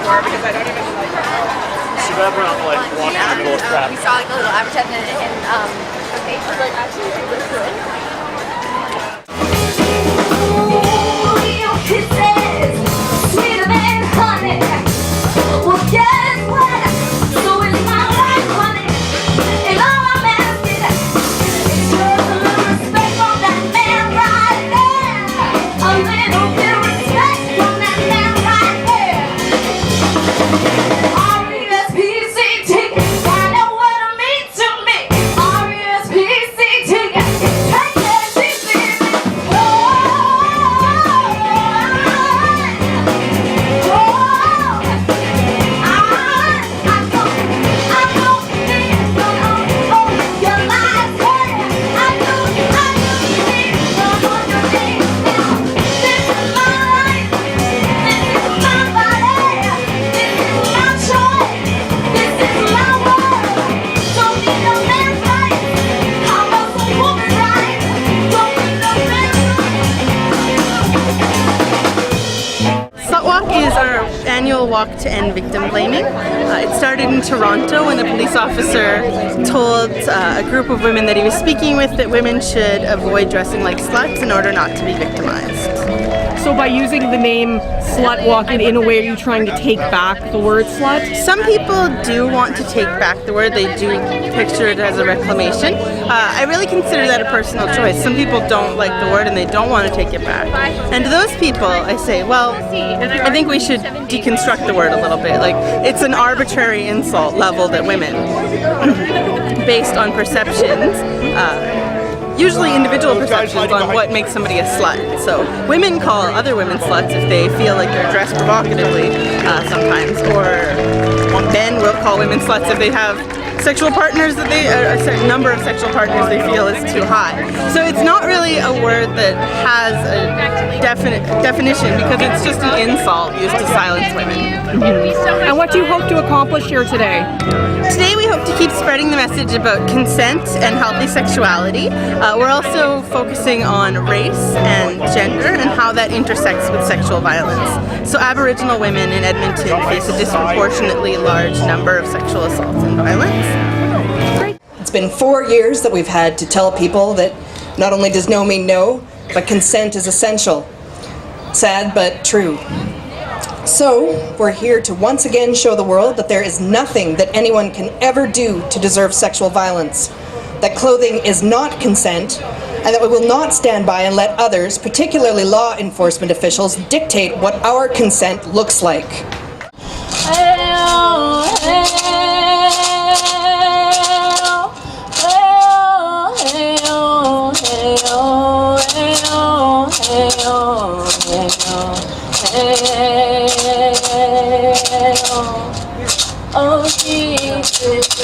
before because I don't even like. So that around like walking in the middle of crap. We saw like a little advertisement in the paper, like actually it looks good. Kisses, sweeter than honey. Well, guess what? So is my life, honey. And all I'm asking is just a little respect from that man right there. A little bit of respect from that man right there. R-E-S-P-C-T, find out what it means to me. R-E-S-P-C-T, take that easy. Slut Walk is our annual walk to end victim blaming. It started in Toronto when a police officer told a group of women that he was speaking with that women should avoid dressing like sluts in order not to be victimized. So by using the name Slut Walk, in a way, are you trying to take back the word slut? Some people do want to take back the word, they do picture it as a reclamation. I really consider that a personal choice. Some people don't like the word and they don't want to take it back. And to those people, I say, well, I think we should deconstruct the word a little bit. Like, it's an arbitrary insult leveled at women based on perceptions. Usually individual perceptions on what makes somebody a slut. So women call other women sluts if they feel like they're dressed provocatively sometimes, or men will call women sluts if they have sexual partners that a certain number of sexual partners they feel is too high. So it's not really a word that has a definite definition because it's just an insult used to silence women. And what do you hope to accomplish here today? Today we hope to keep spreading the message about consent and healthy sexuality. We're also focusing on race and gender and how that intersects with sexual violence. So Aboriginal women in Edmonton face a disproportionately large number of sexual assaults and violence. It's been 4 years that we've had to tell people that not only does no mean no, but consent is essential. Sad but true. So, we're here to once again show the world that there is nothing that anyone can ever do to deserve sexual violence, that clothing is not consent, and that we will not stand by and let others, particularly law enforcement officials, dictate what our consent looks like. Oh, Jesus,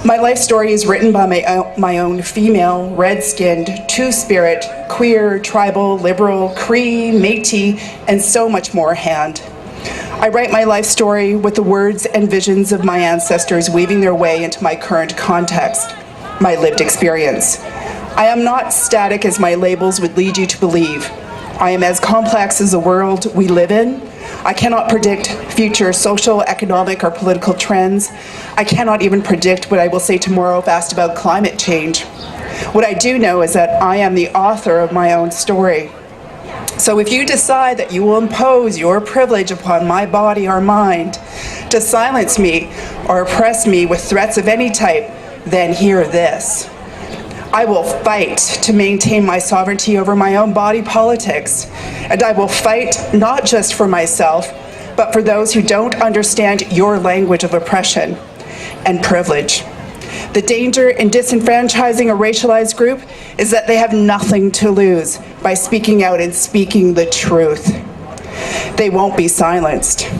My life story is written by my own female, red-skinned, two-spirit, queer, tribal, liberal, Cree, Métis, and so much more hand. I write my life story with the words and visions of my ancestors weaving their way into my current context, my lived experience. I am not static as my labels would lead you to believe. I am as complex as the world we live in. I cannot predict future social, economic, or political trends. I cannot even predict what I will say tomorrow if asked about climate change. What I do know is that I am the author of my own story. So if you decide that you will impose your privilege upon my body or mind to silence me or oppress me with threats of any type, then hear this. I will fight to maintain my sovereignty over my own body politics, and I will fight not just for myself, but for those who don't understand your language of oppression and privilege. The danger in disenfranchising a racialized group is that they have nothing to lose by speaking out and speaking the truth. They won't be silenced.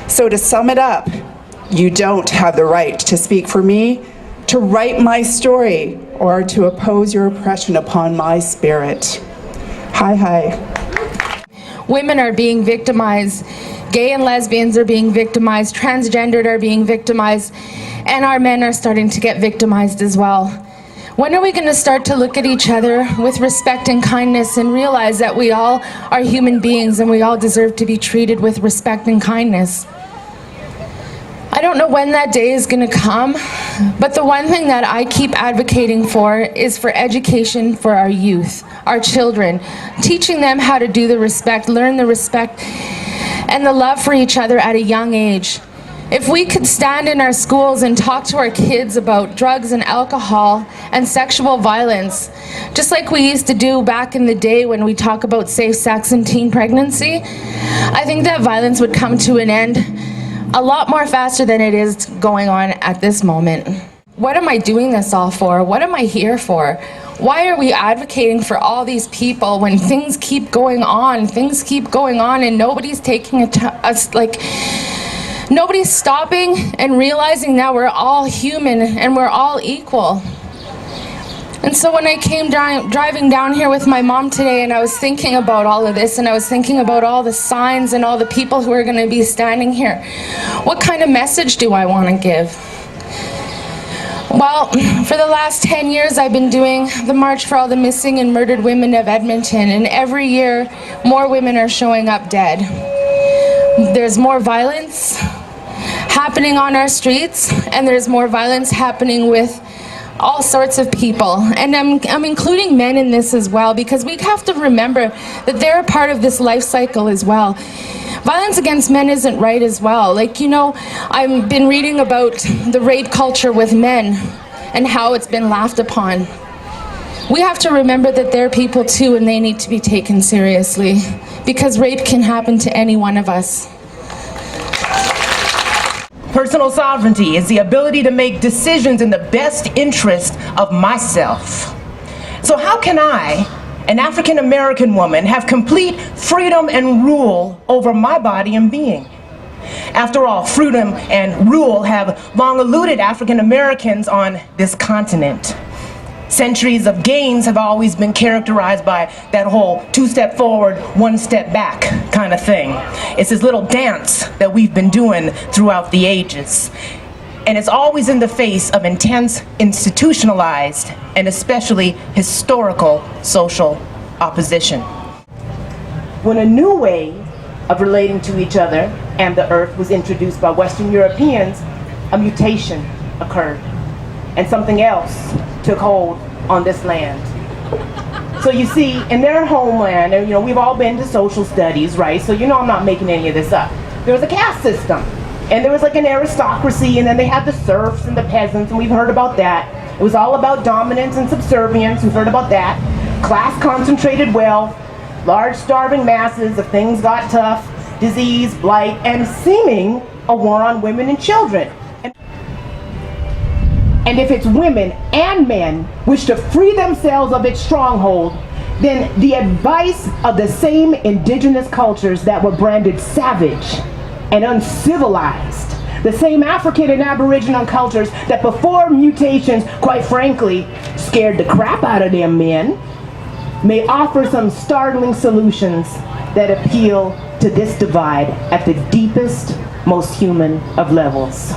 So to sum it up, you don't have the right to speak for me, to write my story, or to oppose your oppression upon my spirit. Hi, hi. Women are being victimized, gay and lesbians are being victimized, transgendered are being victimized, and our men are starting to get victimized as well. When are we going to start to look at each other with respect and kindness and realize that we all are human beings and we all deserve to be treated with respect and kindness? I don't know when that day is going to come, but the one thing that I keep advocating for is for education for our youth, our children, teaching them how to do the respect, learn the respect and the love for each other at a young age. If we could stand in our schools and talk to our kids about drugs and alcohol and sexual violence, just like we used to do back in the day when we talk about safe sex and teen pregnancy, I think that violence would come to an end a lot more faster than it is going on at this moment. What am I doing this all for? What am I here for? Why are we advocating for all these people when things keep going on? Things keep going on and nobody's taking nobody's stopping and realizing that we're all human and we're all equal. And so when I came driving down here with my mom today and I was thinking about all of this and I was thinking about all the signs and all the people who are going to be standing here, what kind of message do I want to give? Well, for the last 10 years I've been doing the March for All the Missing and Murdered Women of Edmonton, and every year more women are showing up dead. There's more violence happening on our streets and there's more violence happening with all sorts of people, and I'm including men in this as well, because we have to remember that they're a part of this life cycle as well. Violence against men isn't right as well. Like, you know, I've been reading about the rape culture with men and how it's been laughed upon. We have to remember that they're people too and they need to be taken seriously, because rape can happen to any one of us. Personal sovereignty is the ability to make decisions in the best interest of myself. So how can I, an African American woman, have complete freedom and rule over my body and being? After all, freedom and rule have long eluded African Americans on this continent. Centuries of gains have always been characterized by that whole two-step forward, one-step back kind of thing. It's this little dance that we've been doing throughout the ages. And it's always in the face of intense, institutionalized, and especially historical social opposition. When a new way of relating to each other and the earth was introduced by Western Europeans, a mutation occurred, and something else took hold on this land. So you see, in their homeland, and you know, we've all been to social studies, right? So you know I'm not making any of this up. There was a caste system, and there was like an aristocracy, and then they had the serfs and the peasants, and we've heard about that. It was all about dominance and subservience, we've heard about that. Class concentrated wealth, large starving masses, if things got tough, disease, blight, and seeming a war on women and children. And if its women and men wish to free themselves of its stronghold, then the advice of the same indigenous cultures that were branded savage and uncivilized, the same African and Aboriginal cultures that before mutations, quite frankly, scared the crap out of them men, may offer some startling solutions that appeal to this divide at the deepest, most human of levels.